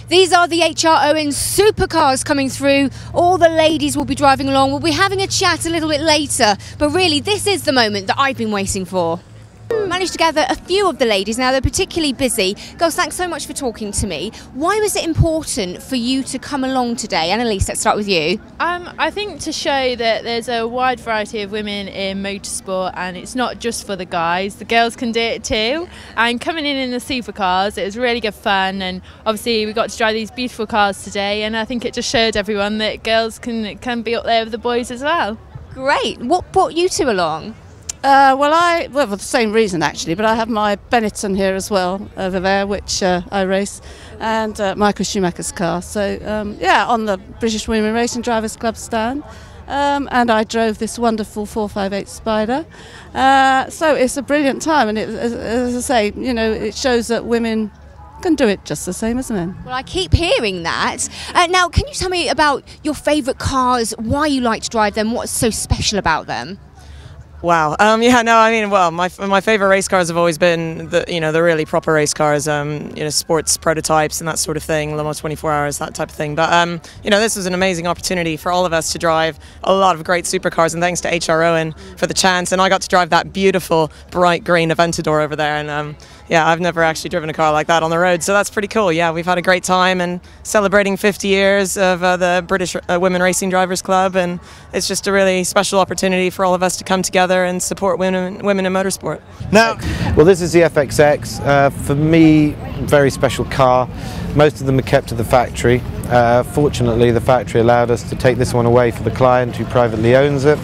These are the HR Owen supercars coming through. All the ladies will be driving along. We'll be having a chat a little bit later, but really this is the moment that I've been waiting for. Managed to gather a few of the ladies. Now they're particularly busy. Girls, thanks so much for talking to me. Why was it important for you to come along today? Annalise, let's start with you. I think to show that there's a wide variety of women in motorsport, and it's not just for the guys. The girls can do it too. And coming in the supercars, it was really good fun, and obviously we got to drive these beautiful cars today, and I think it just showed everyone that girls can be up there with the boys as well. Great. What brought you two along? Well, for the same reason actually, but I have my Benetton here as well over there, which I race, and Michael Schumacher's car. So yeah, on the British Women Racing Drivers Club stand, and I drove this wonderful 458 Spider. So it's a brilliant time, and as I say, you know, it shows that women can do it just the same as men. Well, I keep hearing that. Now, can you tell me about your favourite cars, why you like to drive them, what's so special about them? Wow. Yeah. No. I mean, well, my favorite race cars have always been the really proper race cars. Sports prototypes and that sort of thing. Le Mans 24 Hours, that type of thing. But this was an amazing opportunity for all of us to drive a lot of great supercars. And thanks to HR Owen for the chance. And I got to drive that beautiful bright green Aventador over there. And yeah, I've never actually driven a car like that on the road. So that's pretty cool. Yeah, we've had a great time and celebrating 50 years of the British Women Racing Drivers Club. And it's just a really special opportunity for all of us to come together and support women in motorsport. Now, well, this is the FXX. For me, very special car. Most of them are kept at the factory. Fortunately, the factory allowed us to take this one away for the client who privately owns it.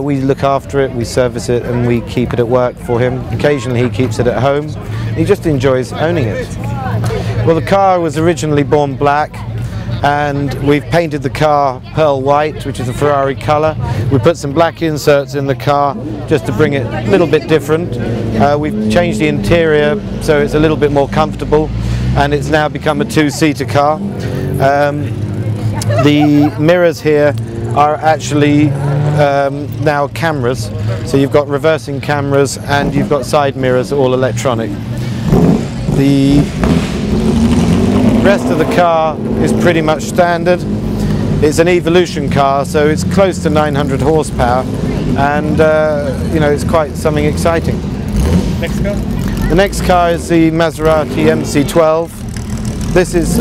We look after it, we service it, and we keep it at work for him. Occasionally he keeps it at home. He just enjoys owning it. Well, the car was originally born black, and we've painted the car pearl white, which is a Ferrari colour. We put some black inserts in the car just to bring it a little bit different. We've changed the interior so it's a little bit more comfortable, and it's now become a two-seater car. The mirrors here are actually now cameras, so you've got reversing cameras and you've got side mirrors, all electronic. The rest of the car is pretty much standard. It's an Evolution car, so it's close to 900 horsepower, and it's quite something exciting. Next car? The next car is the Maserati MC12. This is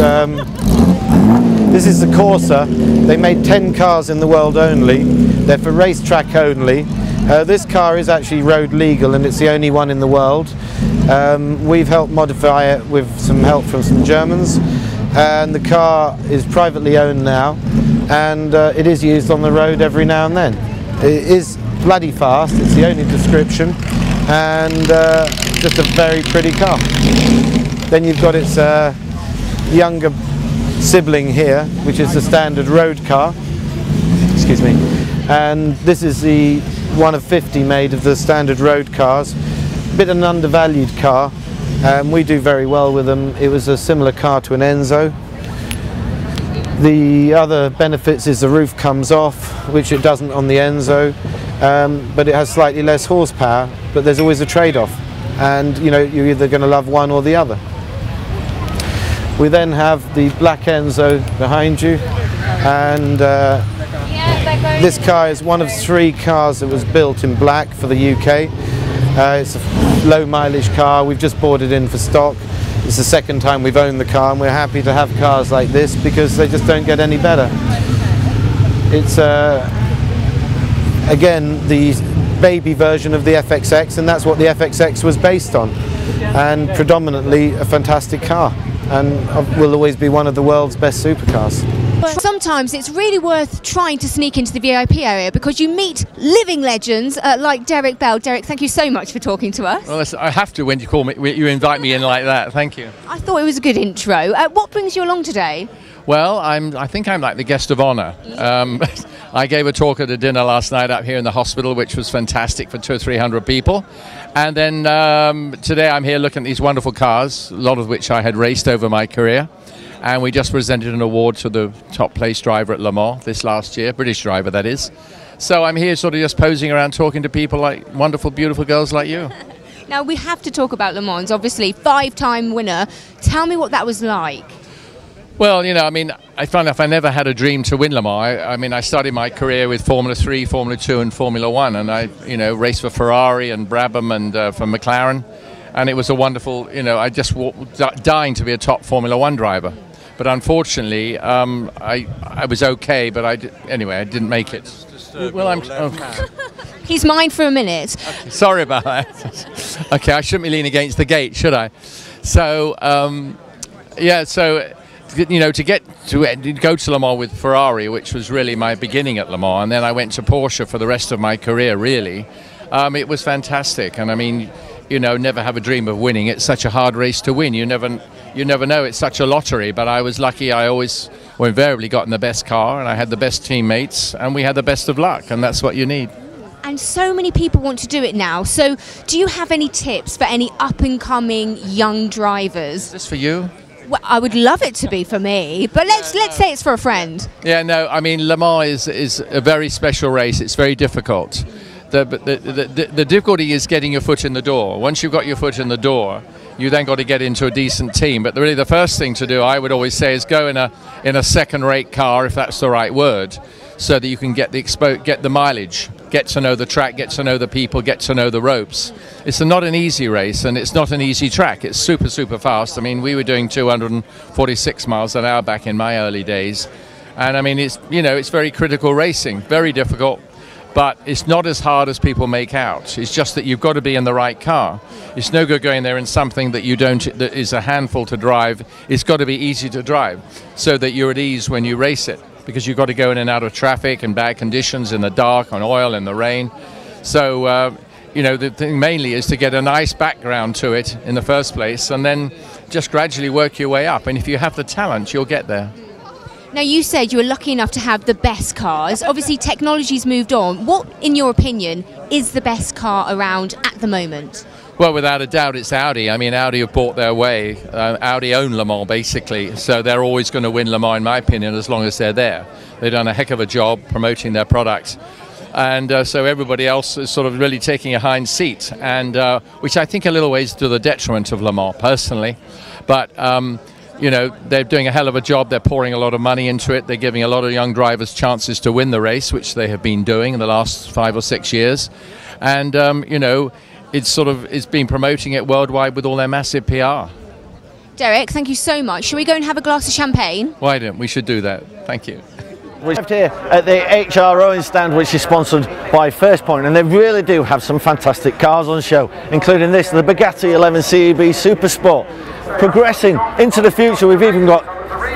the Corsa. They made 10 cars in the world only. They're for racetrack only. This car is actually road legal, and it's the only one in the world. We've helped modify it with some help from some Germans, and the car is privately owned now, and it is used on the road every now and then. It is bloody fast, it's the only description, and just a very pretty car. Then you've got its younger sibling here, which is the standard road car. Excuse me. And this is the one of 50 made of the standard road cars. A bit of an undervalued car. We do very well with them. It was a similar car to an Enzo. The other benefits is the roof comes off, which it doesn't on the Enzo, but it has slightly less horsepower, but there's always a trade-off, and you're either going to love one or the other. We then have the black Enzo behind you, and this car is one of 3 cars that was built in black for the UK. It's a low mileage car. We've just bought it in for stock. It's the second time we've owned the car, and we're happy to have cars like this because they just don't get any better. It's again the baby version of the FXX, and that's what the FXX was based on, and predominantly a fantastic car, and will always be one of the world's best supercars. Sometimes it's really worth trying to sneak into the VIP area because you meet living legends like Derek Bell. Derek, thank you so much for talking to us. Well, I have to when you call me, you invite me in like that. Thank you. I thought it was a good intro. What brings you along today? Well, I think I'm like the guest of honour. I gave a talk at a dinner last night up here in the hospital, which was fantastic for 200 or 300 people. And then today I'm here looking at these wonderful cars, a lot of which I had raced over my career. And we just presented an award to the top place driver at Le Mans this last year, British driver that is. So I'm here sort of just posing around talking to people like wonderful, beautiful girls like you. Now we have to talk about Le Mans, obviously, 5-time winner. Tell me what that was like. Well, you know, I mean, I found enough, I never had a dream to win Le Mans. I mean, I started my career with Formula 3, Formula 2 and Formula 1, and I, you know, raced for Ferrari and Brabham and for McLaren, and it was a wonderful, you know, I just dying to be a top Formula 1 driver. But unfortunately, I was okay, but anyway, I didn't make it. He's mine for a minute. Okay, sorry about that. Okay, I shouldn't be leaning against the gate, should I? So, yeah, so, you know, to go to Le Mans with Ferrari, which was really my beginning at Le Mans, and then I went to Porsche for the rest of my career, really, it was fantastic. And I mean, you know, never have a dream of winning. It's such a hard race to win. You never know. It's such a lottery. But I was lucky. I always, or invariably, got in the best car, and I had the best teammates, and we had the best of luck, and that's what you need. And so many people want to do it now. So do you have any tips for any up-and-coming young drivers? Is this for you? Well, I would love it to be for me, but let's say it's for a friend. Yeah, no, I mean, Le Mans is a very special race. It's very difficult. The difficulty is getting your foot in the door. Once you've got your foot in the door, you then got to get into a decent team. But really the first thing to do, I would always say, is go in a second-rate car, if that's the right word, so that you can get the mileage, get to know the track, get to know the people, get to know the ropes. It's not an easy race, and it's not an easy track. It's super, super fast. I mean, we were doing 246 miles an hour back in my early days. And I mean, it's, you know, it's very critical racing, very difficult. But it's not as hard as people make out. It's just that you've got to be in the right car. It's no good going there in something that that is a handful to drive. It's got to be easy to drive so that you're at ease when you race it, because you've got to go in and out of traffic and bad conditions, in the dark, on oil, in the rain. So, you know, the thing mainly is to get a nice background to it in the first place, and then just gradually work your way up. And if you have the talent, you'll get there. Now, you said you were lucky enough to have the best cars. Obviously, technology's moved on. What, in your opinion, is the best car around at the moment? Well, without a doubt, it's Audi. I mean, Audi have bought their way. Audi own Le Mans, basically, so they're always going to win Le Mans, in my opinion, as long as they're there. They've done a heck of a job promoting their products. And so everybody else is sort of really taking a hind seat, and which I think a little ways to the detriment of Le Mans, personally. But you know, they're doing a hell of a job. They're pouring a lot of money into it. They're giving a lot of young drivers chances to win the race, which they have been doing in the last 5 or 6 years. And, you know, it's been promoting it worldwide with all their massive PR. Derek, thank you so much. Shall we go and have a glass of champagne? Why don't we? Should do that. Thank you. We're here at the HR Rowing stand, which is sponsored by First Point, and they really do have some fantastic cars on show, including this, the Bugatti 11 CEB Super Sport. Progressing into the future, we've even got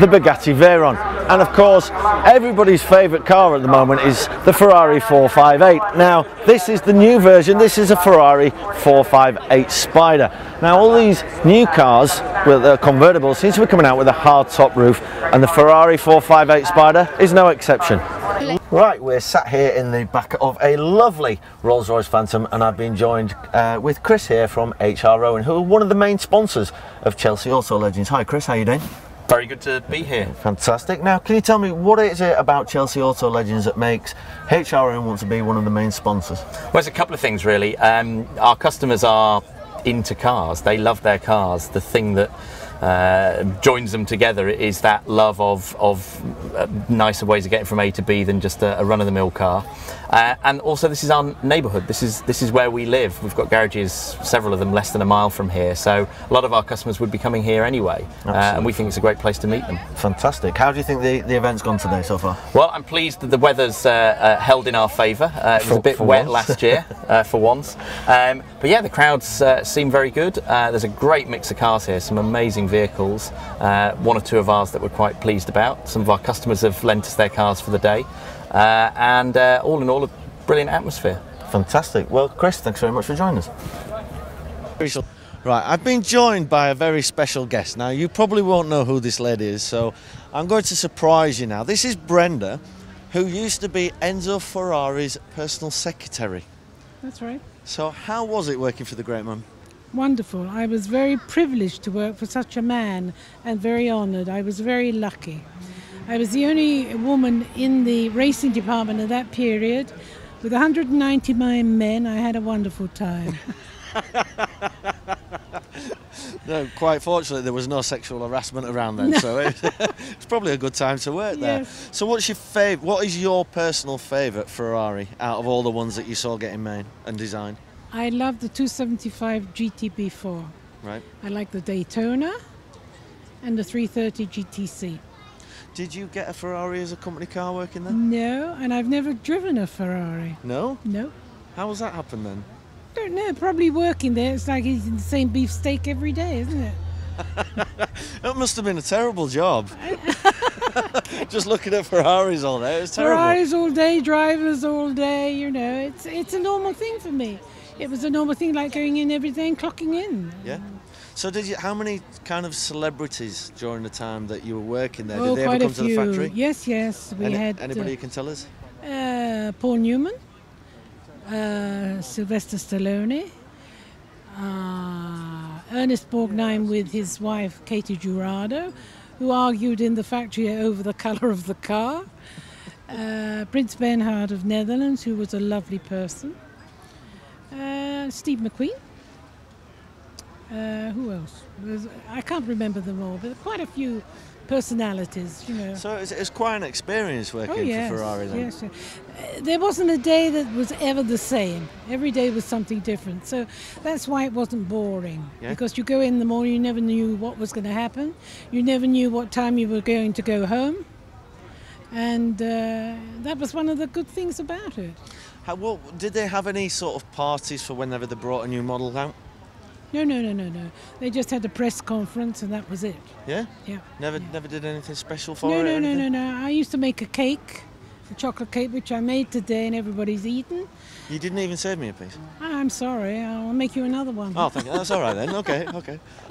the Bugatti Veyron, and of course everybody's favourite car at the moment is the Ferrari 458. Now this is the new version. This is a Ferrari 458 Spider. Now all these new cars with convertibles seem to be coming out with a hard top roof, and the Ferrari 458 Spider is no exception. Right, we're sat here in the back of a lovely Rolls-Royce Phantom, and I've been joined with Chris here from HR Rowing, who are one of the main sponsors of Chelsea Auto Legends. Hi Chris, how are you doing? Very good to be here. Fantastic. Now, can you tell me what is it about Chelsea Auto Legends that makes HR Rowing want to be one of the main sponsors? Well, there's a couple of things really. Our customers are into cars. They love their cars. The thing that joins them together is that love of nicer ways of getting from A to B than just a run-of-the-mill car. And also, this is our neighbourhood. This is where we live. We've got garages, several of them less than a mile from here. So a lot of our customers would be coming here anyway, and we think it's a great place to meet them. Fantastic. How do you think the event's gone today so far? Well, I'm pleased that the weather's held in our favour. It was a bit wet last year, for once. But yeah, the crowds seem very good. There's a great mix of cars here, some amazing vehicles. One or two of ours that we're quite pleased about. Some of our customers have lent us their cars for the day. And all in all, a brilliant atmosphere. Fantastic. Well, Chris, thanks very much for joining us. Right, I've been joined by a very special guest. Now, you probably won't know who this lady is, so I'm going to surprise you now. This is Brenda, who used to be Enzo Ferrari's personal secretary. That's right. So how was it working for the great man? Wonderful. I was very privileged to work for such a man and very honoured. I was very lucky. I was the only woman in the racing department at that period. With 199 men, I had a wonderful time. No, quite fortunately, there was no sexual harassment around then, so it's probably a good time to work there. Yes. So, what's your favourite? What is your personal favourite Ferrari out of all the ones that you saw getting made and designed? I love the 275 GTB4. Right. I like the Daytona and the 330 GTC. Did you get a Ferrari as a company car working there? No, and I've never driven a Ferrari. No? No. How has that happened then? Don't know, probably working there. It's like eating the same beefsteak every day, isn't it? That must have been a terrible job. Just looking at Ferraris all day, it's terrible. Ferraris all day, drivers all day, you know. It's a normal thing for me. It was a normal thing, like going in every day and clocking in. Yeah. So how many kind of celebrities during the time that you were working there? Oh, Did they ever quite come a to the few. factory? Yes. We had Anybody you can tell us? Paul Newman, Sylvester Stallone, Ernest Borgnine with his wife Katie Jurado, who argued in the factory over the colour of the car. Prince Bernhard of Netherlands, who was a lovely person. Steve McQueen. Who else? I can't remember them all, but quite a few personalities, you know. So it's quite an experience working for Ferrari then? Yes. There wasn't a day that was ever the same. Every day was something different. So that's why it wasn't boring. Yeah. Because you go in the morning, you never knew what was going to happen. You never knew what time you were going to go home. And that was one of the good things about it. Did they have any sort of parties for whenever they brought a new model out? No. They just had a press conference and that was it. Yeah? Yeah. Never did anything special for it? No. I used to make a cake, a chocolate cake, which I made today and everybody's eaten. You didn't even save me a piece? I'm sorry, I'll make you another one. Oh, thank you. That's all right then. Okay.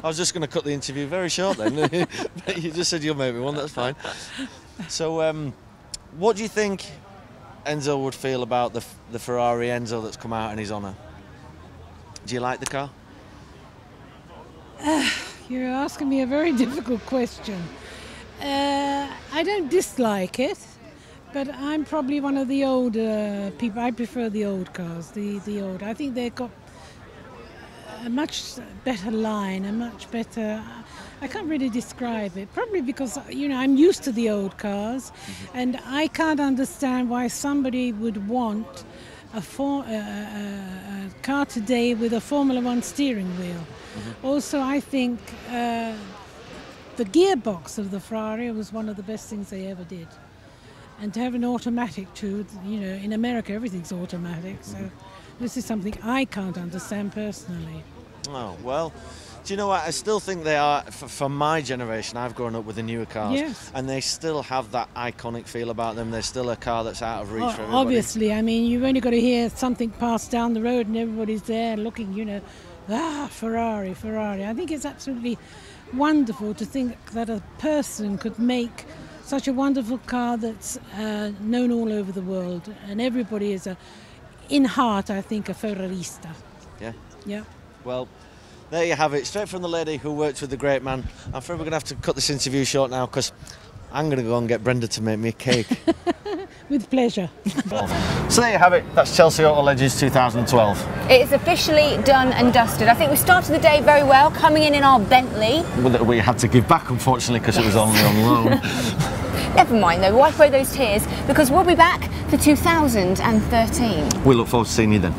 I was just going to cut the interview very short then. But you just said you'll make me one, that's fine. So, what do you think Enzo would feel about the Ferrari Enzo that's come out in his honour? Do you like the car? You're asking me a very difficult question. I don't dislike it, but I'm probably one of the older people. I prefer the old cars, the old. I think they've got a much better line, a much better... I can't really describe it, probably because, you know, I'm used to the old cars, and I can't understand why somebody would want a car today with a Formula One steering wheel. Also, I think the gearbox of the Ferrari was one of the best things they ever did. And to have an automatic too, you know, in America everything's automatic, so this is something I can't understand personally. Oh, well, do you know what? I still think they are, for my generation, I've grown up with the newer cars, yes. And they still have that iconic feel about them. They're still a car that's out of reach for everybody. Obviously, I mean, you've only got to hear something pass down the road and everybody's there looking, you know, Ferrari. I think it's absolutely wonderful to think that a person could make such a wonderful car that's known all over the world, and everybody is in heart, I think, a Ferrarista. Yeah. Yeah. Well, there you have it, straight from the lady who worked with the great man. I'm afraid we're going to have to cut this interview short now because I'm going to go and get Brenda to make me a cake. With pleasure. So there you have it, that's Chelsea Auto Legends 2012. It's officially done and dusted. I think we started the day very well, coming in our Bentley. We had to give back, unfortunately, because it was only on loan. Never mind though, wipe away those tears, because we'll be back for 2013. We look forward to seeing you then.